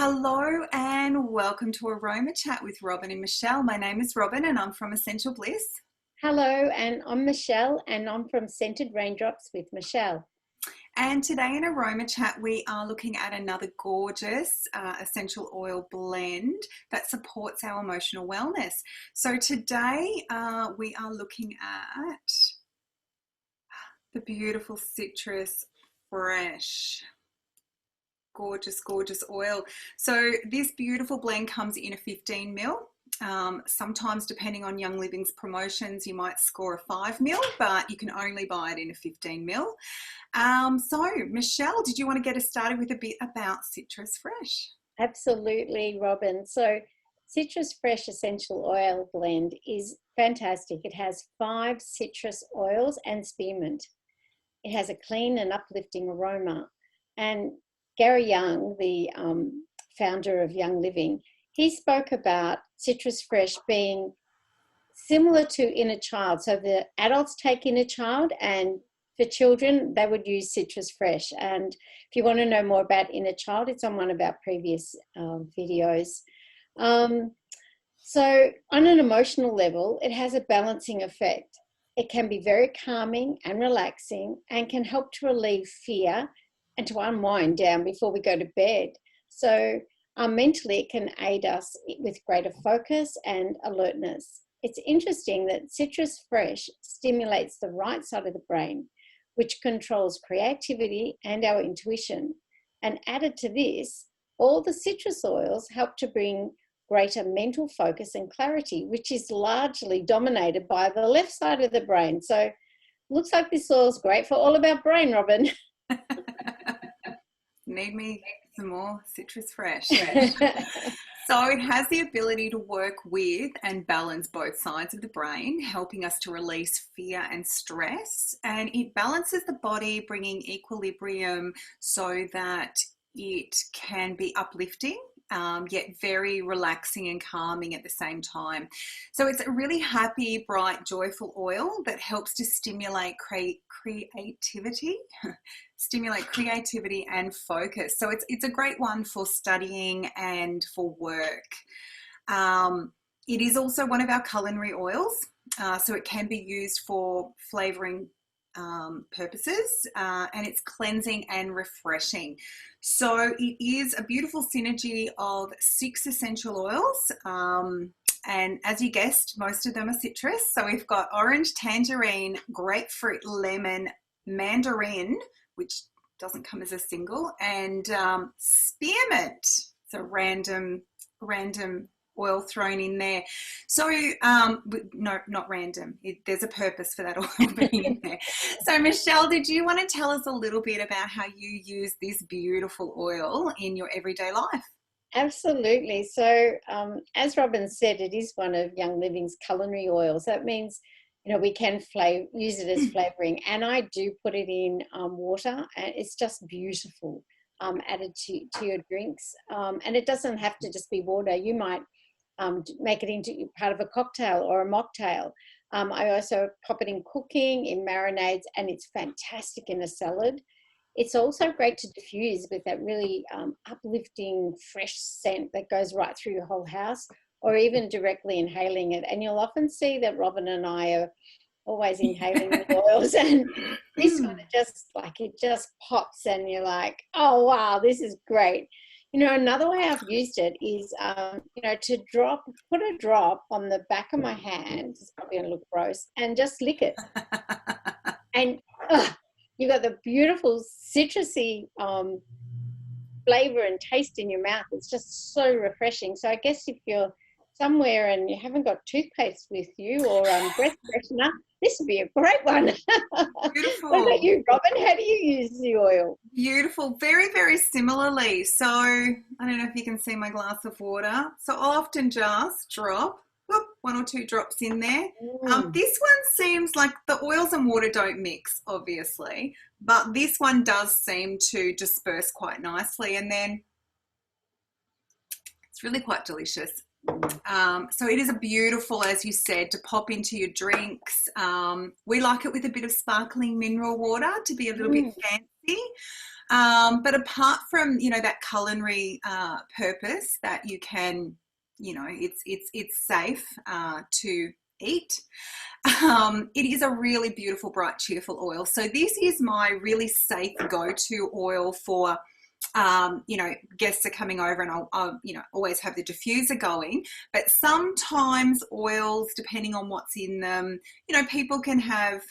Hello and welcome to Aroma Chat with Robin and Michelle. My name is Robin and I'm from Essential Bliss. Hello, and I'm Michelle, and I'm from Scented Raindrops with Michelle. And today in Aroma Chat, we are looking at another gorgeous essential oil blend that supports our emotional wellness. So today we are looking at the beautiful Citrus Fresh. Gorgeous, gorgeous oil. So this beautiful blend comes in a 15 ml. Sometimes depending on Young Living's promotions, you might score a 5 ml, but you can only buy it in a 15 ml. So Michelle, did you want to get us started with a bit about Citrus Fresh? Absolutely, Robin. So Citrus Fresh Essential Oil Blend is fantastic. It has 5 citrus oils and spearmint. It has a clean and uplifting aroma. And Gary Young, the founder of Young Living, he spoke about Citrus Fresh being similar to Inner Child. So the adults take Inner Child, and for children, they would use Citrus Fresh. And if you want to know more about Inner Child, it's on one of our previous videos. So on an emotional level, it has a balancing effect. It can be very calming and relaxing and can help to relieve fear and to unwind down before we go to bed. So mentally, it can aid us with greater focus and alertness. It's interesting that Citrus Fresh stimulates the right side of the brain, which controls creativity and our intuition. And added to this, all the citrus oils help to bring greater mental focus and clarity, which is largely dominated by the left side of the brain. So looks like this oil is great for all of our brain, Robin. Need me some more Citrus Fresh. So it has the ability to work with and balance both sides of the brain, helping us to release fear and stress. And it balances the body, bringing equilibrium so that it can be uplifting, yet very relaxing and calming at the same time. So it's a really happy, bright, joyful oil that helps to stimulate creativity and focus. So it's a great one for studying and for work. It is also one of our culinary oils, so it can be used for flavoring purposes, and it's cleansing and refreshing. So it is a beautiful synergy of 6 essential oils, and as you guessed, most of them are citrus. So we've got orange, tangerine, grapefruit, lemon, mandarin, which doesn't come as a single, and spearmint. So random oil thrown in there. So no, not random. There's a purpose for that oil being in there. So Michelle, did you want to tell us a little bit about how you use this beautiful oil in your everyday life? Absolutely. So as Robin said, it is one of Young Living's culinary oils. That means, you know, we can use it as flavoring, and I do put it in water, and it's just beautiful added to your drinks. And it doesn't have to just be water. You might make it into part of a cocktail or a mocktail. I also pop it in cooking, in marinades, and it's fantastic in a salad. It's also great to diffuse with that really uplifting, fresh scent that goes right through your whole house, or even directly inhaling it. And you'll often see that Robin and I are always inhaling the oils, and this one, it just pops, and you're like, oh wow, this is great. You know, another way I've used it is, to put a drop on the back of my hand. It's probably going to look gross, and just lick it. And you've got the beautiful citrusy flavor and taste in your mouth. It's just so refreshing. So I guess if you're somewhere and you haven't got toothpaste with you or breath freshener, this would be a great one. Beautiful. What about you, Robin? How do you use the oil? Beautiful. Very, very similarly. So I don't know if you can see my glass of water. So I'll often just drop 1 or 2 drops in there. This one seems like the oils and water don't mix, obviously, but this one does seem to disperse quite nicely, and then it's really quite delicious. So it is a beautiful, as you said, to pop into your drinks. We like it with a bit of sparkling mineral water to be a little bit Mm. fancy. But apart from, that culinary purpose that you can, it's safe to eat. It is a really beautiful, bright, cheerful oil. So this is my really safe go-to oil for guests are coming over, and I'll always have the diffuser going. But sometimes oils, depending on what's in them, people can have,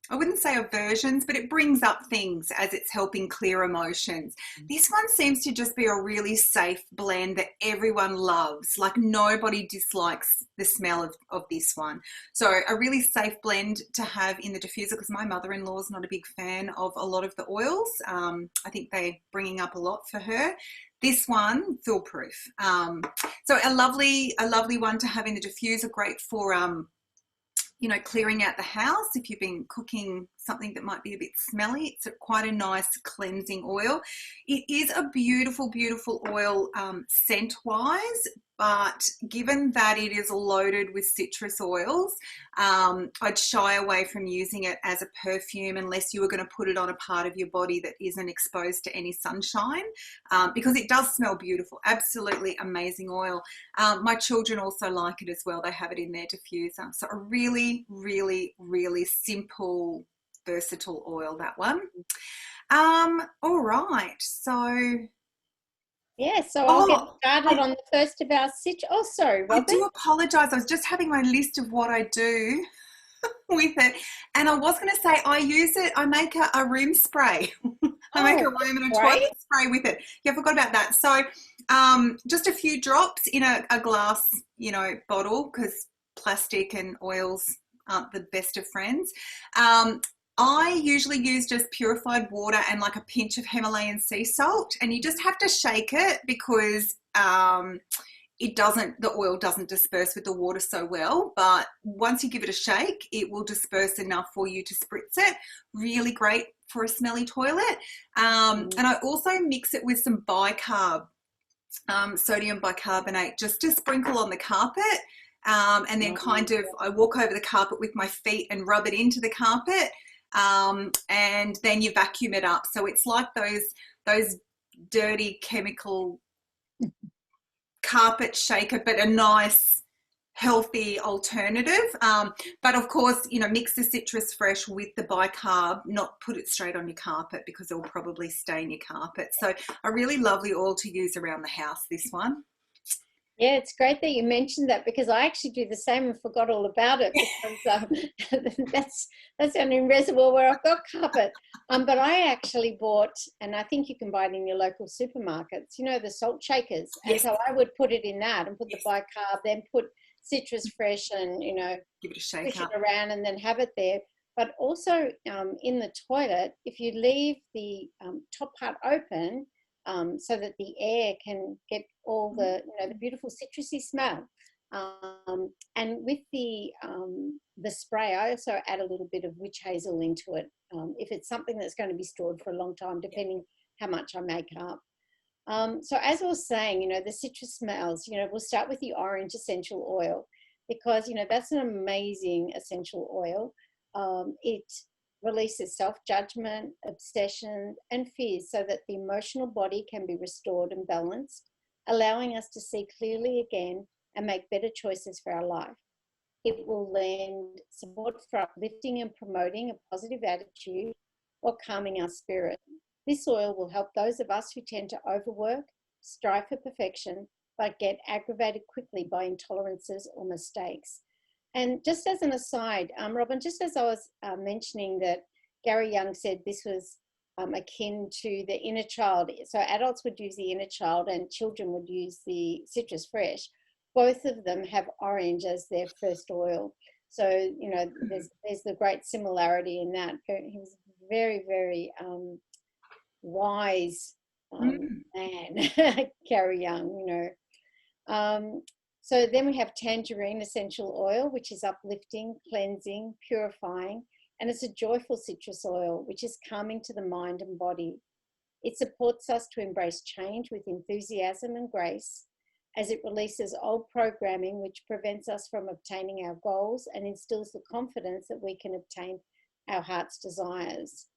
I wouldn't say aversions, but it brings up things as it's helping clear emotions. This one seems to just be a really safe blend that everyone loves. Like nobody dislikes the smell of this one. So a really safe blend to have in the diffuser, because my mother-in-law is not a big fan of a lot of the oils. I think they're bringing up a lot for her. This one, foolproof. So a lovely one to have in the diffuser, great for clearing out the house if you've been cooking something that might be a bit smelly. It's quite a nice cleansing oil. It is a beautiful, beautiful oil scent-wise, but given that it is loaded with citrus oils, I'd shy away from using it as a perfume unless you were going to put it on a part of your body that isn't exposed to any sunshine, because it does smell beautiful. Absolutely amazing oil. My children also like it as well. They have it in their diffuser. So a really, really, really simple, versatile oil, that one. All right. So, Yeah, so I'll get oh, started on the first of our Oh, sorry, I Robin. do apologize. I was just having my list of what I do with it. And I was going to say, I use it, I make a room spray. I make a Oh, room and a great. toilet spray with it. Yeah, I forgot about that. So just a few drops in a glass, bottle, because plastic and oils aren't the best of friends. I usually use just purified water and like a pinch of Himalayan sea salt, and you just have to shake it because the oil doesn't disperse with the water so well, but once you give it a shake, it will disperse enough for you to spritz it. Really great for a smelly toilet. And I also mix it with some bicarb, sodium bicarbonate, just to sprinkle on the carpet. And then I walk over the carpet with my feet and rub it into the carpet. And then you vacuum it up. So it's like those dirty chemical carpet shaker, but a nice healthy alternative. But of course, mix the citrus fresh with the bicarb, not put it straight on your carpet because it'll probably stain your carpet. So a really lovely oil to use around the house, this one. Yeah, it's great that you mentioned that, because I actually do the same and forgot all about it, because that's the only reservoir where I've got carpet. But I actually bought, and I think you can buy it in your local supermarkets, the salt shakers. And Yes. so I would put it in that and put Yes. the bicarb, then put citrus fresh and, Give it a shake push it up. around and then have it there. But also in the toilet, if you leave the top part open, so that the air can get all the beautiful citrusy smell. And with the spray, I also add a little bit of witch hazel into it, if it's something that's going to be stored for a long time, depending how much I make up. So as I was saying, the citrus smells, we'll start with the orange essential oil, because, that's an amazing essential oil. It releases self-judgment, obsession, and fears so that the emotional body can be restored and balanced, allowing us to see clearly again and make better choices for our life. It will lend support for uplifting and promoting a positive attitude or calming our spirit. This oil will help those of us who tend to overwork, strive for perfection, but get aggravated quickly by intolerances or mistakes. And just as an aside, Robin, just as I was mentioning that Gary Young said this was akin to the inner child, so adults would use the inner child and children would use the citrus fresh. Both of them have orange as their first oil. So, there's the great similarity in that. He was very, very wise man, Gary Young, So then we have Tangerine essential oil, which is uplifting, cleansing, purifying, and it's a joyful citrus oil, which is calming to the mind and body. It supports us to embrace change with enthusiasm and grace, as it releases old programming which prevents us from obtaining our goals and instills the confidence that we can obtain our heart's desires.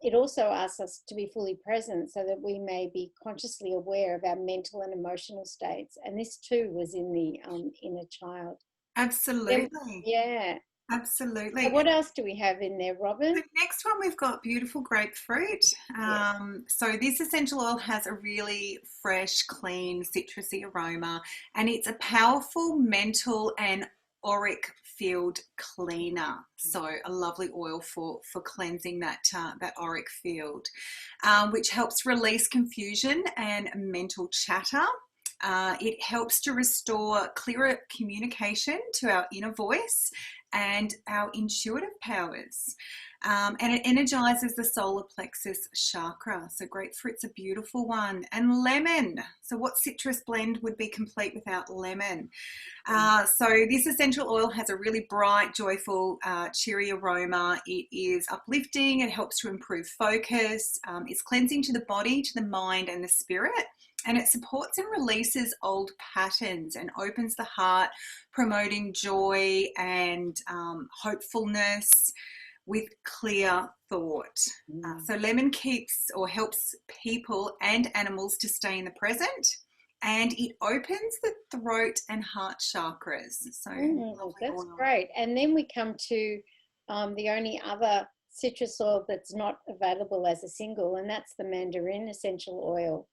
It also asks us to be fully present so that we may be consciously aware of our mental and emotional states. And this too was in the inner child. Then, Absolutely. yeah. So Absolutely. what else do we have in there, Robin? The next one we've got beautiful grapefruit. Yes. So this essential oil has a really fresh, clean, citrusy aroma, and it's a powerful mental and auric field cleaner. So a lovely oil for cleansing that auric field, which helps release confusion and mental chatter. It helps to restore clearer communication to our inner voice and our intuitive powers. And it energizes the solar plexus chakra. So grapefruit's a beautiful one. And lemon. So what citrus blend would be complete without lemon? So this essential oil has a really bright, joyful, cheery aroma. It is uplifting. It helps to improve focus. It's cleansing to the body, to the mind, and the spirit. And it supports and releases old patterns and opens the heart, promoting joy and hopefulness with clear thought. So lemon keeps or helps people and animals to stay in the present, and it opens the throat and heart chakras. So That's oil. great. And then we come to the only other citrus oil that's not available as a single, and that's the Mandarin essential oil.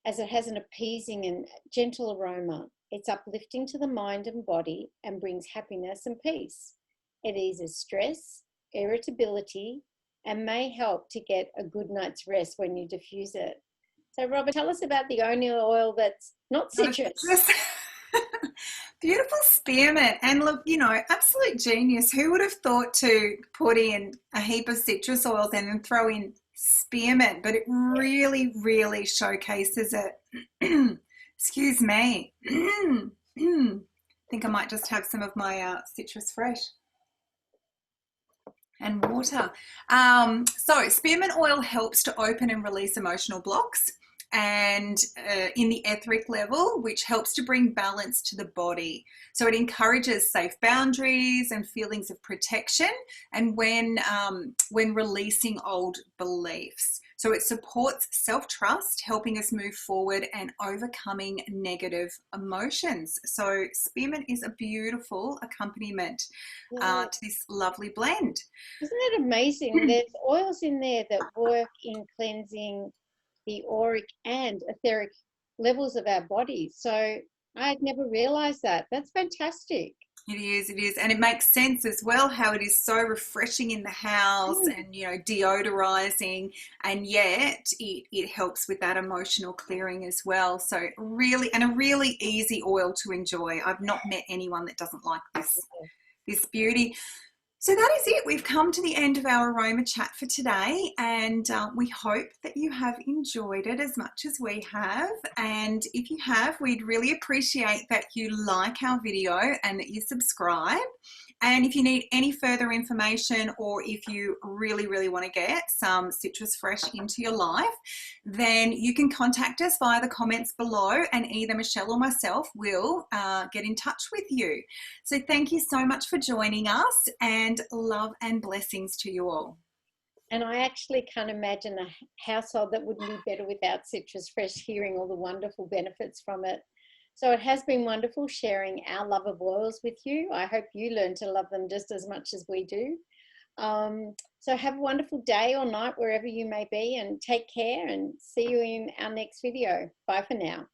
As it has an appeasing and gentle aroma, it's uplifting to the mind and body and brings happiness and peace. It eases stress, irritability, and may help to get a good night's rest when you diffuse it. So, Robert, tell us about the only oil that's not citrus. Beautiful spearmint. And look, absolute genius. Who would have thought to put in a heap of citrus oils and then throw in spearmint? But it really, really showcases it. Excuse me. I think I might just have some of my citrus fresh and water. So spearmint oil helps to open and release emotional blocks, and in the etheric level, which helps to bring balance to the body. So it encourages safe boundaries and feelings of protection, and when releasing old beliefs. So it supports self-trust, helping us move forward and overcoming negative emotions. So spearmint is a beautiful accompaniment to this lovely blend. Isn't it amazing? There's oils in there that work in cleansing the auric and etheric levels of our body. So I had never realized that. That's fantastic. It is. And it makes sense as well how it is so refreshing in the house and, deodorizing, and yet it helps with that emotional clearing as well. So really, and a really easy oil to enjoy. I've not met anyone that doesn't like this beauty. So that is it. We've come to the end of our aroma chat for today, and we hope that you have enjoyed it as much as we have. And if you have, we'd really appreciate that you like our video and that you subscribe. And if you need any further information, or if you really, really want to get some citrus fresh into your life, then you can contact us via the comments below, and either Michelle or myself will get in touch with you. So thank you so much for joining us, and love and blessings to you all. And I actually can't imagine a household that wouldn't be better without citrus fresh, hearing all the wonderful benefits from it. So it has been wonderful sharing our love of oils with you. I hope you learn to love them just as much as we do. So have a wonderful day or night wherever you may be, and take care, and see you in our next video. Bye for now.